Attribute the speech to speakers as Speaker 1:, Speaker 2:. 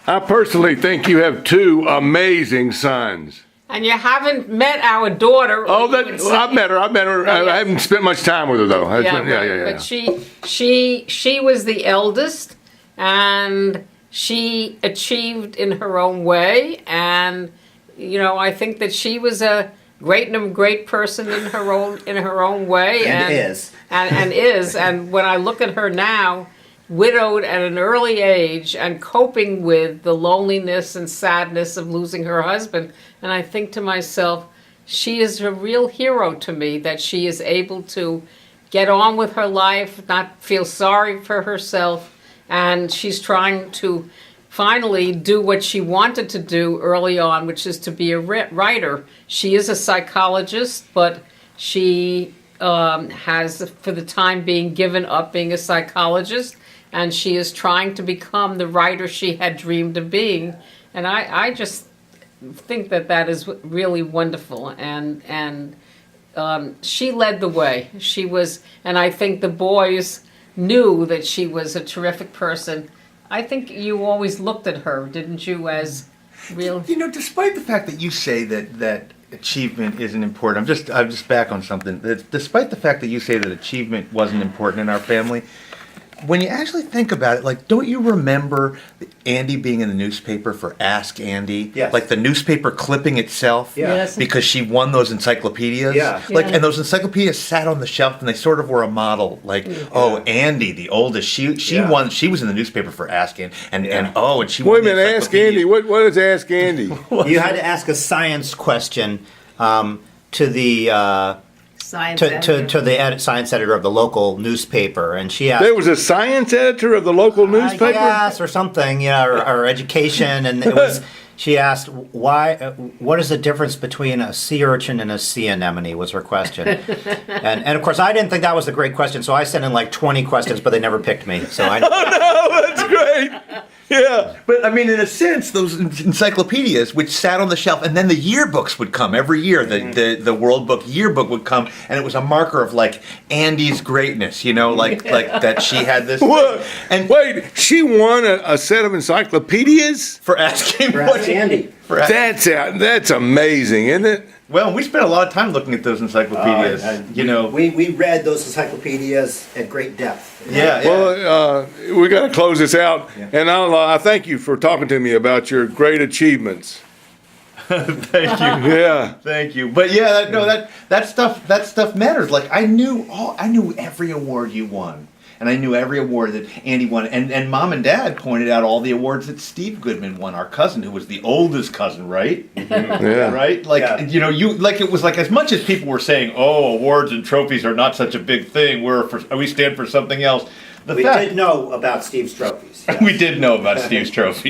Speaker 1: I personally think you have two amazing sons.
Speaker 2: And you haven't met our daughter.
Speaker 1: Oh, I've met her. I haven't spent much time with her though.
Speaker 2: But she was the eldest, and she achieved in her own way. And I think that she was a great person in her own way, and is. And when I look at her now, widowed at an early age and coping with the loneliness and sadness of losing her husband, and I think to myself, she is a real hero to me, that she is able to get on with her life, not feel sorry for herself, and she's trying to finally do what she wanted to do early on, which is to be a writer. She is a psychologist, but she has, for the time being, given up being a psychologist, and she is trying to become the writer she had dreamed of being. And I just think that is really wonderful. And she led the way. She was, and I think the boys knew that she was a terrific person. I think you always looked at her, didn't you, as real?
Speaker 3: Despite the fact that you say that achievement isn't important, I'm just back on something. Despite the fact that you say that achievement wasn't important in our family, when you actually think about it, don't you remember Andie being in the newspaper for Ask Andie?
Speaker 4: Yes.
Speaker 3: Like the newspaper clipping itself?
Speaker 4: Yeah.
Speaker 2: Yes.
Speaker 3: Because she won those encyclopedias?
Speaker 4: Yeah.
Speaker 3: And those encyclopedias sat on the shelf and they sort of were a model. Andie, the oldest, she won, she was in the newspaper for Ask Andie. And she won.
Speaker 1: Wait a minute, Ask Andie. What is Ask Andie?
Speaker 4: You had to ask a science question to the...
Speaker 2: Science
Speaker 4: to the science editor of the local newspaper, and she asked.
Speaker 1: There was a science editor of the local newspaper?
Speaker 4: Yes, or something, or education, and it was. She asked, what is the difference between a sea urchin and a sea anemone, was her question. and of course, I didn't think that was a great question, so I sent in like 20 questions, but they never picked me. So I.
Speaker 1: Oh, no, that's great. Yeah.
Speaker 3: But I mean, in a sense, those encyclopedias, which sat on the shelf, and then the yearbooks would come every year. The World Book yearbook would come, and it was a marker of Andie's greatness. Like that she had this.
Speaker 1: What? And wait, she won a set of encyclopedias
Speaker 3: for asking
Speaker 4: Andie.
Speaker 1: That's amazing, isn't it?
Speaker 3: Well, we spent a lot of time looking at those encyclopedias.
Speaker 5: We read those encyclopedias at great depth.
Speaker 3: Yeah.
Speaker 1: Well, we got to close this out, and I thank you for talking to me about your great achievements.
Speaker 3: Thank you.
Speaker 1: Yeah.
Speaker 3: Thank you. But that stuff matters. I knew every award you won. And I knew every award that Andie won. And Mom and Dad pointed out all the awards that Steve Goodman won, our cousin, who was the oldest cousin, right?
Speaker 1: Mm-hmm. Yeah.
Speaker 3: Right? It was as much as people were saying, awards and trophies are not such a big thing. We stand for something else.
Speaker 5: We did know about Steve's trophies. Yes.
Speaker 3: We did know about Steve's trophies.